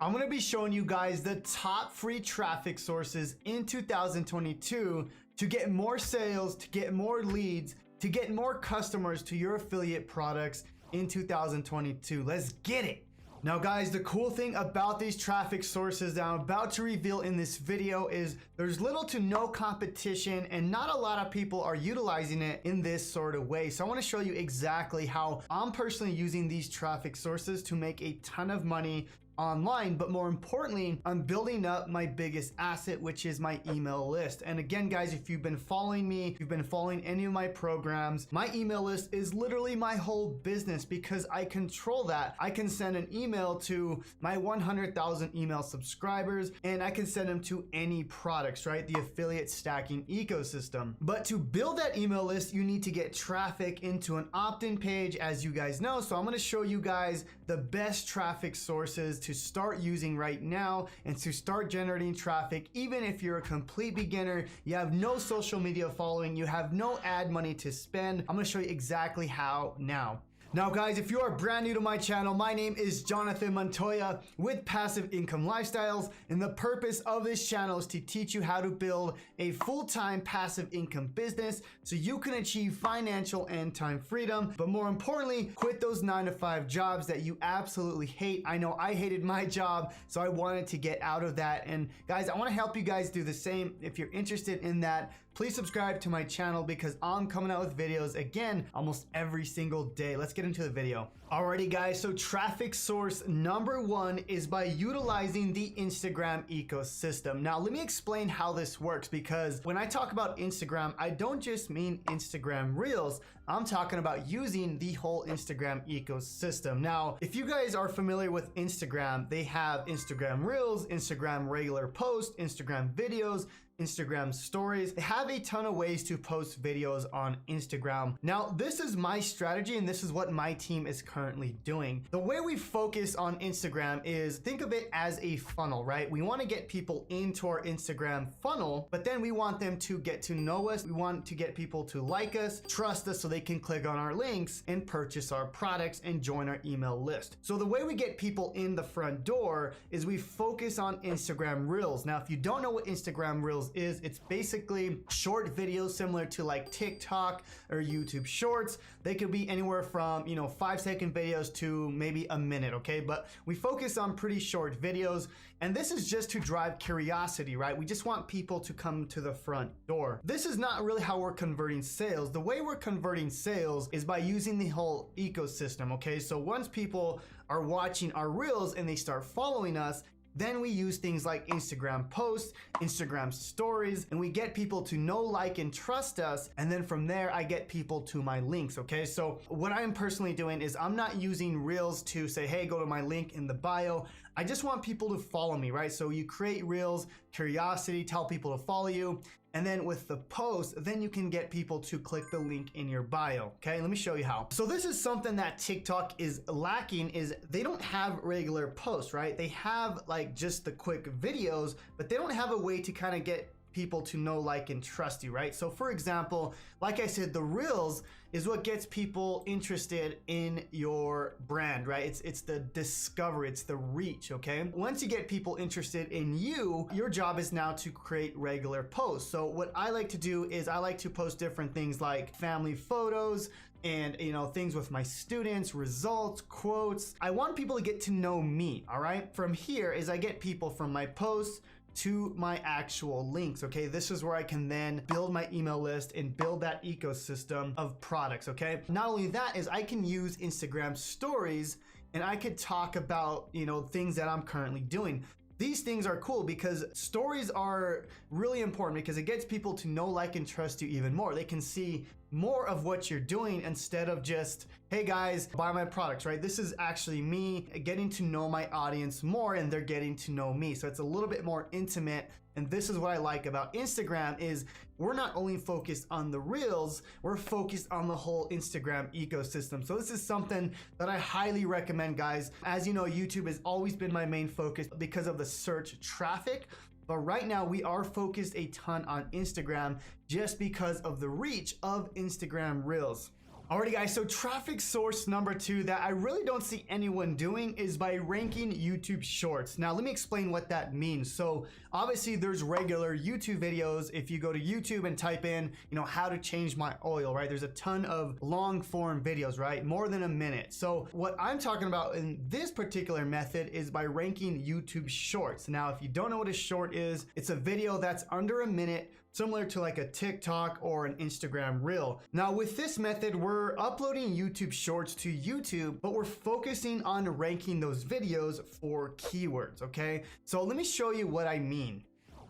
I'm gonna be showing you guys the top free traffic sources in 2022 to get more sales, to get more leads, to get more customers to your affiliate products in 2022. Let's get it. Now guys, the cool thing about these traffic sources that I'm about to reveal in this video is there's little to no competition and not a lot of people are utilizing it in this sort of way. So I want to show you exactly how I'm personally using these traffic sources to make a ton of money online, but more importantly, I'm building up my biggest asset, which is my email list. And again, guys, if you've been following me, if you've been following any of my programs, my email list is literally my whole business because I control that. I can send an email to my 100,000 email subscribers and I can send them to any products, right? The affiliate stacking ecosystem. But to build that email list, you need to get traffic into an opt-in page, as you guys know. So I'm going to show you guys the best traffic sources to start using right now and to start generating traffic. Even if you're a complete beginner, you have no social media following, you have no ad money to spend, I'm gonna show you exactly how now. Now guys, if you are brand new to my channel, my name is Jonathan Montoya with Passive Income Lifestyles, and the purpose of this channel is to teach you how to build a full-time passive income business so you can achieve financial and time freedom, but more importantly, quit those 9-to-5 jobs that you absolutely hate. I know I hated my job, so I wanted to get out of that. And guys, I want to help you guys do the same. If you're interested in that, please subscribe to my channel because I'm coming out with videos again almost every single day. Let's get into the video. Alrighty guys, so traffic source number one is by utilizing the Instagram ecosystem. Now let me explain how this works, because when I talk about Instagram, I don't just mean Instagram Reels. I'm talking about using the whole Instagram ecosystem. Now, if you guys are familiar with Instagram, they have Instagram Reels, Instagram regular posts, Instagram videos, Instagram stories. They have a ton of ways to post videos on Instagram. Now, this is my strategy and this is what my team is currently doing. The way we focus on Instagram is, think of it as a funnel, right? We want to get people into our Instagram funnel, but then we want them to get to know us. We want to get people to like us, trust us so they can click on our links and purchase our products and join our email list. So the way we get people in the front door is we focus on Instagram Reels. Now, if you don't know what Instagram Reels is, it's basically short videos similar to like TikTok or YouTube Shorts. They could be anywhere from 5-second videos to maybe a minute, okay? But we focus on pretty short videos, and this is just to drive curiosity, right? We just want people to come to the front door. This is not really how we're converting sales. The way we're converting sales is by using the whole ecosystem, okay? So once people are watching our Reels and they start following us, then we use things like Instagram posts, Instagram stories, and we get people to know, like, and trust us. And then from there, I get people to my links, okay? So what I'm personally doing is I'm not using Reels to say, hey, go to my link in the bio. I just want people to follow me, right? So you create Reels, curiosity, tell people to follow you. And then with the post, then you can get people to click the link in your bio, okay? Let me show you how. So this is something that TikTok is lacking, is they don't have regular posts, right? They have like just the quick videos, but they don't have a way to kind of get people to know, like, and trust you, right? So for example, like I said, the Reels is what gets people interested in your brand, right? It's the discovery, it's the reach, okay? Once you get people interested in you, your job is now to create regular posts. So what I like to do is I like to post different things like family photos and things with my students, results, quotes. I want people to get to know me, all right? From here is I get people from my posts to my actual links, okay? This is where I can then build my email list and build that ecosystem of products, okay? Not only that is I can use Instagram stories and I could talk about, things that I'm currently doing. These things are cool because stories are really important because it gets people to know, like, and trust you even more. They can see more of what you're doing instead of just, hey guys, buy my products, right? This is actually me getting to know my audience more and they're getting to know me. So it's a little bit more intimate. And this is what I like about Instagram is we're not only focused on the Reels, we're focused on the whole Instagram ecosystem. So this is something that I highly recommend, guys. As you know, YouTube has always been my main focus because of the search traffic. But right now we are focused a ton on Instagram just because of the reach of Instagram Reels. Alrighty guys, so traffic source number 2 that I really don't see anyone doing is by ranking YouTube Shorts. Now let me explain what that means. So obviously there's regular YouTube videos. If you go to YouTube and type in, how to change my oil, right? There's a ton of long form videos, right? More than a minute. So what I'm talking about in this particular method is by ranking YouTube Shorts. Now, if you don't know what a short is, it's a video that's under a minute, similar to like a TikTok or an Instagram reel. Now with this method, we're uploading YouTube Shorts to YouTube, but we're focusing on ranking those videos for keywords, okay? So let me show you what I mean.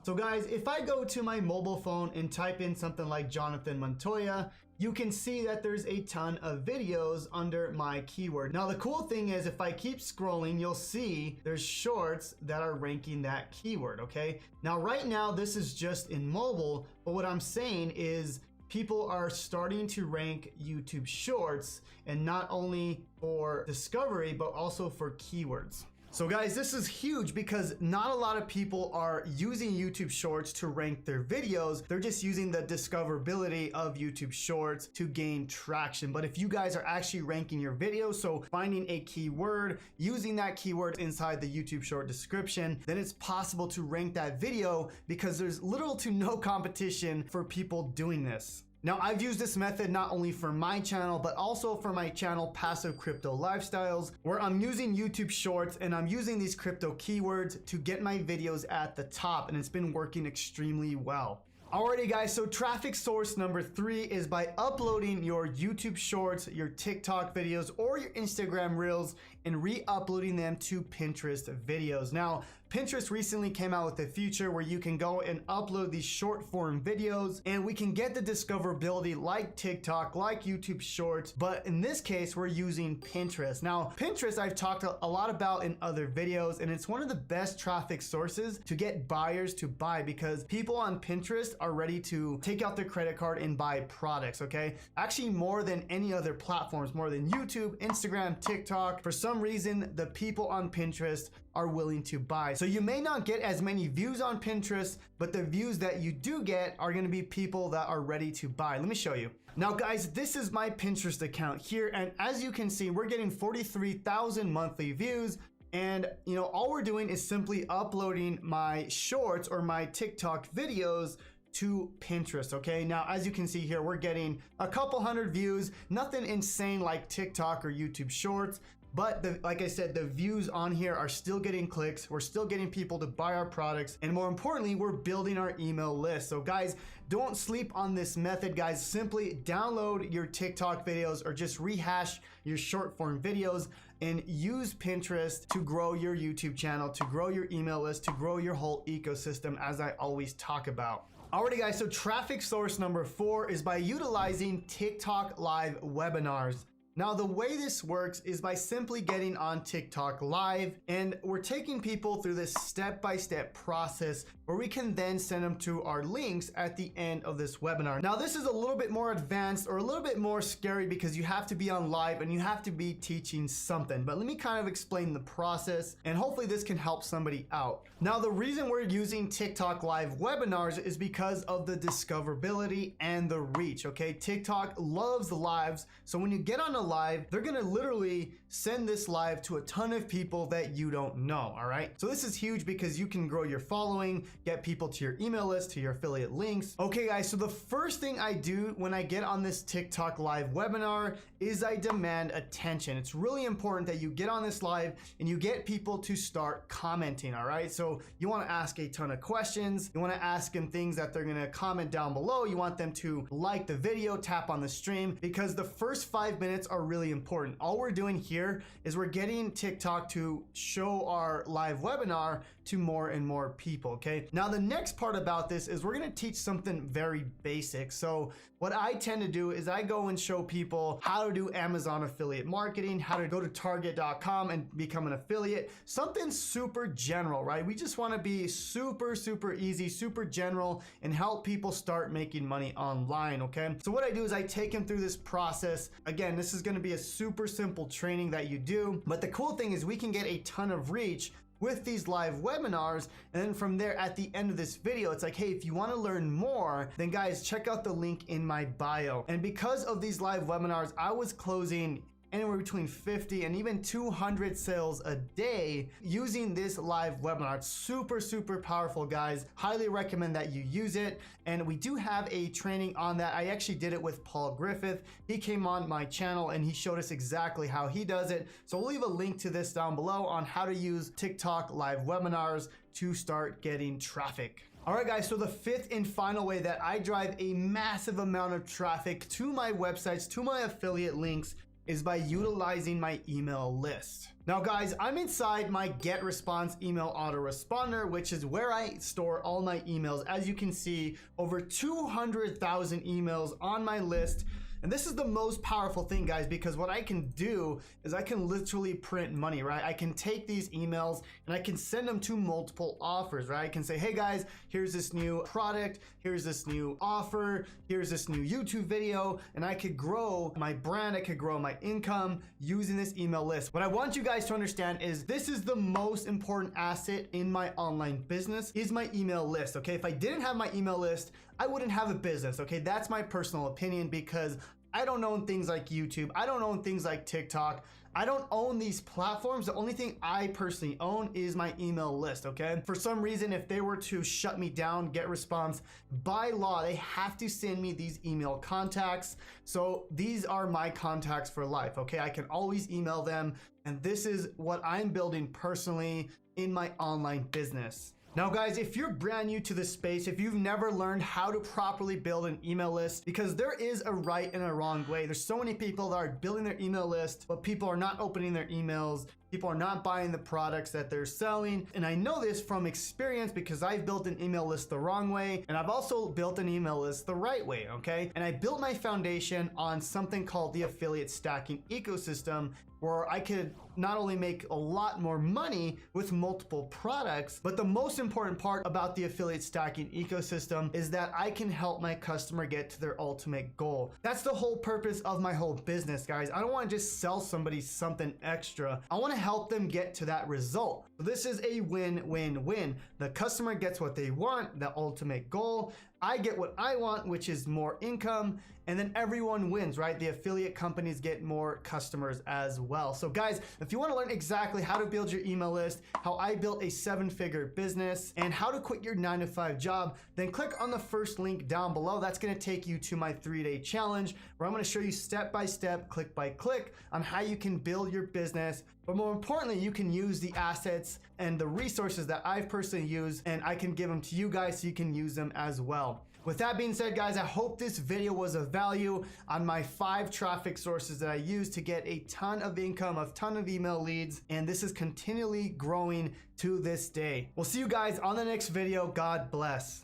So guys, if I go to my mobile phone and type in something like Jonathan Montoya, you can see that there's a ton of videos under my keyword. Now the cool thing is if I keep scrolling, you'll see there's shorts that are ranking that keyword, okay? Now right now this is just in mobile, but what I'm saying is people are starting to rank YouTube Shorts, and not only for discovery, but also for keywords. So guys, this is huge because not a lot of people are using YouTube Shorts to rank their videos. They're just using the discoverability of YouTube Shorts to gain traction. But if you guys are actually ranking your videos, so finding a keyword, using that keyword inside the YouTube Short description, then it's possible to rank that video because there's little to no competition for people doing this. Now, I've used this method not only for my channel, but also for my channel Passive Crypto Lifestyles, where I'm using YouTube Shorts and I'm using these crypto keywords to get my videos at the top, and it's been working extremely well. Alrighty guys, so traffic source number 3 is by uploading your YouTube Shorts, your TikTok videos, or your Instagram Reels and re-uploading them to Pinterest videos. Now, Pinterest recently came out with a feature where you can go and upload these short form videos and we can get the discoverability like TikTok, like YouTube Shorts, but in this case, we're using Pinterest. Now, Pinterest I've talked a lot about in other videos, and it's one of the best traffic sources to get buyers to buy because people on Pinterest are ready to take out their credit card and buy products, okay? Actually, more than any other platforms, more than YouTube, Instagram, TikTok. For some reason, the people on Pinterest are willing to buy. So you may not get as many views on Pinterest, but the views that you do get are gonna be people that are ready to buy. Let me show you. Now guys, this is my Pinterest account here, and as you can see, we're getting 43,000 monthly views. And all we're doing is simply uploading my shorts or my TikTok videos to Pinterest, okay? Now, as you can see here, we're getting a couple hundred views, nothing insane like TikTok or YouTube Shorts, but like I said, the views on here are still getting clicks. We're still getting people to buy our products. And more importantly, we're building our email list. So guys, don't sleep on this method, guys. Simply download your TikTok videos or just rehash your short form videos and use Pinterest to grow your YouTube channel, to grow your email list, to grow your whole ecosystem, as I always talk about. Alrighty guys, so traffic source number 4 is by utilizing TikTok live webinars. Now, the way this works is by simply getting on TikTok live, and we're taking people through this step-by-step process where we can then send them to our links at the end of this webinar. Now, this is a little bit more advanced or a little bit more scary because you have to be on live and you have to be teaching something, but let me kind of explain the process and hopefully this can help somebody out. Now, the reason we're using TikTok live webinars is because of the discoverability and the reach, okay? TikTok loves lives, so when you get on a live, they're gonna literally send this live to a ton of people that you don't know, all right? So this is huge because you can grow your following, get people to your email list, to your affiliate links. Okay guys, so the first thing I do when I get on this TikTok live webinar is I demand attention. It's really important that you get on this live and you get people to start commenting, all right? So you wanna ask a ton of questions. You wanna ask them things that they're gonna comment down below. You want them to like the video, tap on the stream, because the first 5 minutes are really important. All we're doing here is we're getting TikTok to show our live webinar to more and more people, okay? Now, the next part about this is we're gonna teach something very basic. So what I tend to do is I go and show people how to do Amazon affiliate marketing, how to go to target.com and become an affiliate, something super general, right? We just wanna be super easy, super general, and help people start making money online, okay? So what I do is I take them through this process. Again, this is gonna be a super simple training that you do, but the cool thing is we can get a ton of reach with these live webinars. And then from there, at the end of this video, it's like, hey, if you want to learn more, then guys, check out the link in my bio. And because of these live webinars, I was closing anywhere between 50 and even 200 sales a day using this live webinar. It's super, super powerful, guys. Highly recommend that you use it. And we do have a training on that. I actually did it with Paul Griffith. He came on my channel and he showed us exactly how he does it. So we'll leave a link to this down below on how to use TikTok live webinars to start getting traffic. All right, guys, so the fifth and final way that I drive a massive amount of traffic to my websites, to my affiliate links, is by utilizing my email list. Now guys, I'm inside my get response email autoresponder, which is where I store all my emails. As you can see, over 200,000 emails on my list. And this is the most powerful thing, guys, because what I can do is I can literally print money, right? I can take these emails and I can send them to multiple offers, right? I can say, hey guys, here's this new product, here's this new offer, here's this new YouTube video, and I could grow my brand, I could grow my income using this email list. What I want you guys to understand is this is the most important asset in my online business is my email list, okay? If I didn't have my email list, I wouldn't have a business, okay? That's my personal opinion because I don't own things like YouTube. I don't own things like TikTok. I don't own these platforms. The only thing I personally own is my email list, okay? For some reason, if they were to shut me down, get response, by law, they have to send me these email contacts. So these are my contacts for life, okay? I can always email them. And this is what I'm building personally in my online business. Now guys, if you're brand new to this space, if you've never learned how to properly build an email list, because there is a right and a wrong way. There's so many people that are building their email list, but people are not opening their emails. People are not buying the products that they're selling. And I know this from experience because I've built an email list the wrong way. And I've also built an email list the right way, okay? And I built my foundation on something called the affiliate stacking ecosystem, where I could not only make a lot more money with multiple products, but the most important part about the affiliate stacking ecosystem is that I can help my customer get to their ultimate goal. That's the whole purpose of my whole business, guys. I don't want to just sell somebody something extra. I want to help them get to that result. So this is a win-win-win. The customer gets what they want, the ultimate goal. I get what I want, which is more income, and then everyone wins, right? The affiliate companies get more customers as well. So guys, if you want to learn exactly how to build your email list, how I built a 7-figure business, and how to quit your 9-to-5 job, then click on the first link down below. That's going to take you to my 3-day challenge where I'm going to show you step by step, click by click on how you can build your business. But more importantly, you can use the assets and the resources that I've personally used, and I can give them to you guys so you can use them as well. With that being said, guys, I hope this video was of value on my 5 traffic sources that I use to get a ton of income, a ton of email leads, and this is continually growing to this day. We'll see you guys on the next video. God bless.